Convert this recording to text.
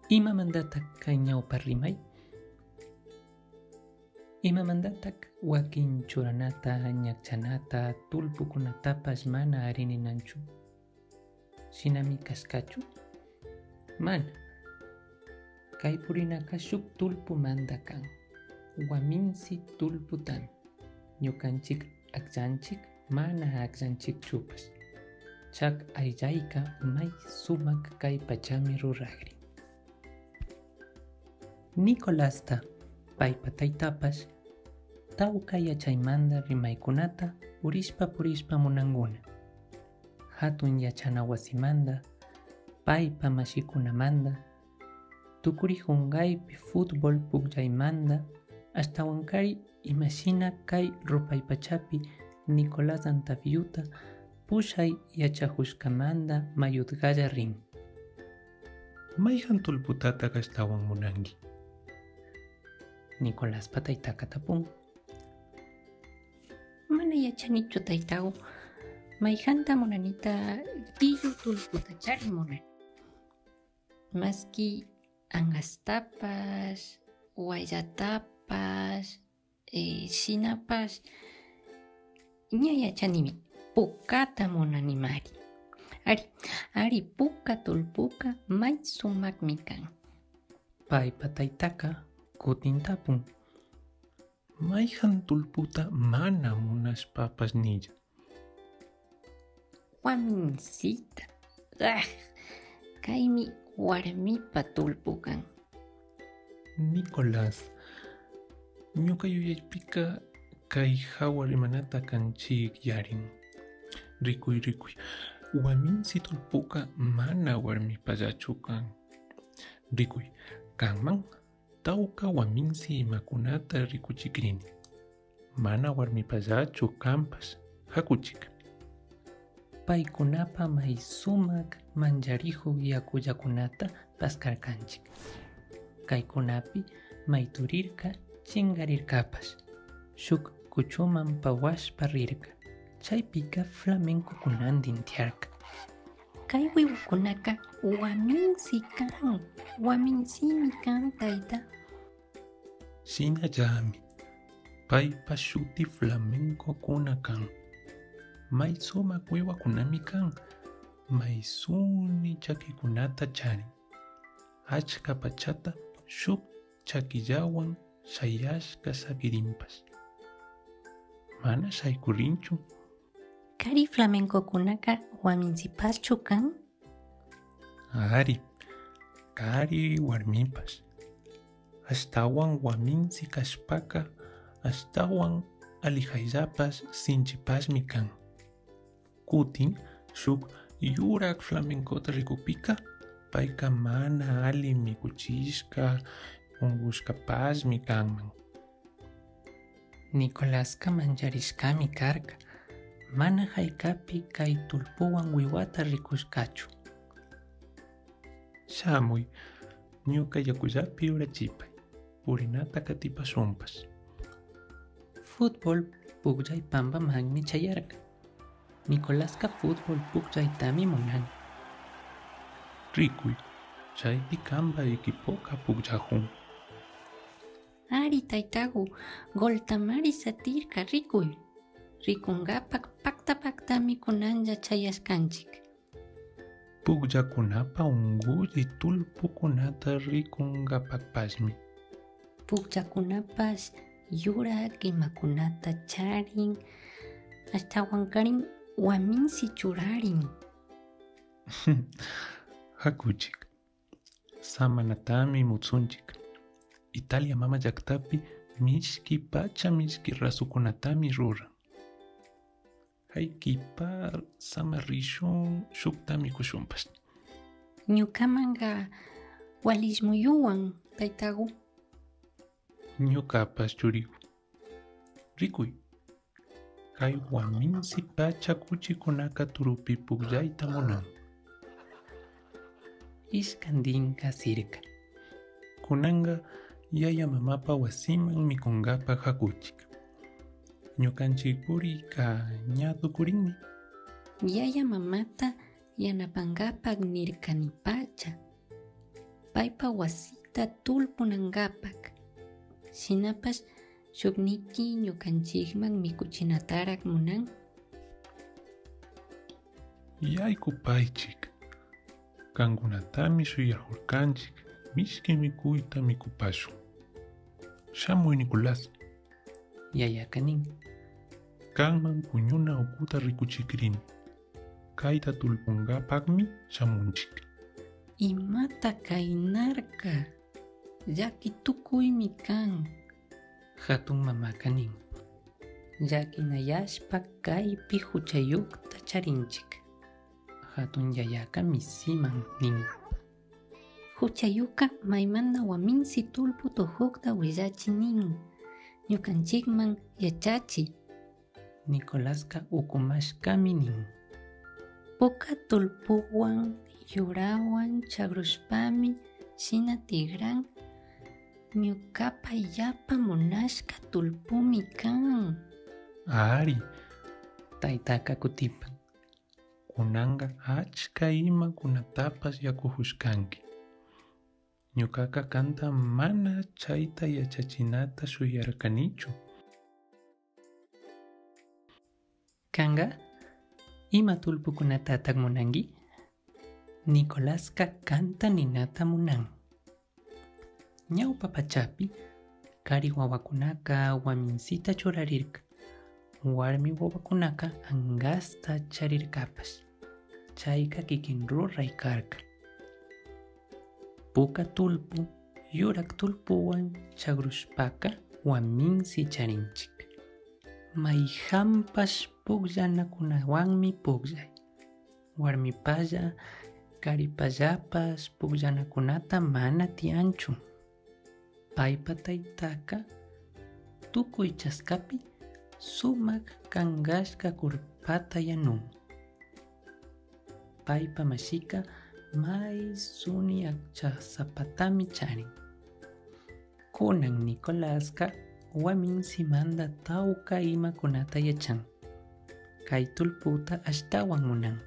Imamandatak kay ñawpa rimay? Imamandatak wakin churanata, ñakchanata, tullpukunatapas mana arininanchu. Shinami kasqachu? Mana. Kay purinaka shuk tullpumanta kan. Waminsi tullputan. Ñukanchik aqllanchik mana aqllanchikchupas. Chak ayllayka may sumak kay pachami ruraqrin. Nicolasta paypa taytapas tawka yachaymanta rimaykunata purishpa munanguna. Hatun yachana wasimanta, paypa mashikunamanta, tukurihungaypi fútbol pukllaymanta, ashtawankari imashina kay rupaypachapi Nicolás Antaviuta pushay yachahushkamanta mayutqalla rin. Mayhan tullputata ashtawan munanki? Nicoláspa taytaka tapun. Mana yachanichu taytaw. Mayjanta munanita pillu tullputachari munani. Maski angastapas, wayllatapas, shinapas, ña yachanimi pukata munanimari. Ari puka tullpuka may sumakmi kan. Paypa taytaka kutin tapun. Mayhan tullputa mana munaspapas nilla? Waminsita. Kaymi warmipa tullpukan. Nicolás, ñuka yuyaypika kay hawar imanata kanchik yarin. Rikuy. Waminsi tullpuka mana warmipallachu kan. Rikuy, kanman tawka waminsi imakunata rikuchikrini. Mana warmipallachu kanpas hakuchik. Paykunapa may sumak mancharihuq yakullakunata paskarkanchik. Kaykunapi may turirka chingarirkapas. Shuk kuchuman pawashpa rirka. Chaypika flamencokunantin tiarka. Kay wiwakunaka waminsi kan. Waminsimi kan tayta. Shinallami. Paypa shuti flamencokuna kan. May sumak wiwakunami kan. May suni chakikunata charin. Achka pachata shuk chakillawan shayashka sabirimpas. Mana shaykurinchu. Kari flamencokunaka waminsipaschu kan. Ari, kari warmipas. Ashtawan waminsi kashpaka, ashtawan alijayllapas sinchipasmi kan. Kutin shuk yurak flamencota rikupika, payka mana ali mikuchishka, ungushkapasmi kanman. Nicolásqa mancharishkami karka. Mana haykapi kay tullpuwan wiwata rikushkachu. Shamuy, ñuka yakullapi urachipay, purinata katipashunpas. Fútbol pukllaypampamanmi chayarka. Nicolásqa fútbol pukllaytami munan. Rikuy, chaypi kanpa equipoka pukllahun. Ari taytagu goltamari satirka rikuy. Rikungapak paktami kunanja chayaskanchik. Pukllakunapa ungulli tullpukunata rikungapakpasmi. Pukllakunapas yurak imakunata charin, ashtawankarin waminsi churarin. Hakuchik. Samanatami mutsunchik. Italia mama llaktapi mishki pacha mishki rasukunatami ruran. Haykipar samarishun shuktami kushunpas. Ñukamanga walismuyuwan taytagu. Ñukapas churiku. Rikuy. Kay waminsi pacha kuchikunaka turupi pukllayta munan. Ishkandinka sirka. Kunanga yaya mamapa wasiman mikungapa hakuchik. Ñukanchikpuri ka ñatukurinmi. Yaya mamata yanapangapak nirkanipacha. paypa wasita tullpunankapak. Shinapash shukniki ñukanchikman mikuchinatarak munan. Yaykupaychik. Kankunatami shuyarurkanchik mishki mikuyta mikupashun. Shamuy Nicolás. Yayaka nin. Kanman puñuna ukuta rikuchikrini. Kayta tullpunkapakmi shamunchik. Imata kaynarka. Llaki tukuymi kan. Hatun mamaka nin. Llakinayashpa kaypi huchayukta charinchik. Hatun yayaka misiman nin. Huchayuka maymanta waminsi tullpu tuhukta willachi nin. Ñukanchikman yachachi. Nicolásqa ukumashkami nin. Puka tullpuwan yurawan chagrushpami shina tigran. Ñukapa yapa munashka tullpumi kan. Ari, Taytaka kutipan. kunanga achka imakunatapas yakuhushkanki. Ñukaka kanta mana chayta yachachinata shuyarkanichu. Kanga, ima tullpukunatatak munanki? Nicolásqa kanta ninata munan. Ñawpa pachapi, kari wawakunaka waminsita churarirka. Warmi wawakunaka angasta charirkapash. Chayka kikin ruray karka. Puka tullpu, yurak tullpuwan chagrushpaka waminsi charinchik. Mayhampash pukllanakunawanmi pukllay. Warmipalla, karipallapas pukllanakunata mana tiyanchu. Paypa taytaka tukuy chaskapi sumak kangashka kurpata yanun. Paypa mashika may suni akchasapatami charin. Kunan Nicolásqa waminsimanta tawka imakunata yachan. Kay tullputa ashtawan munan.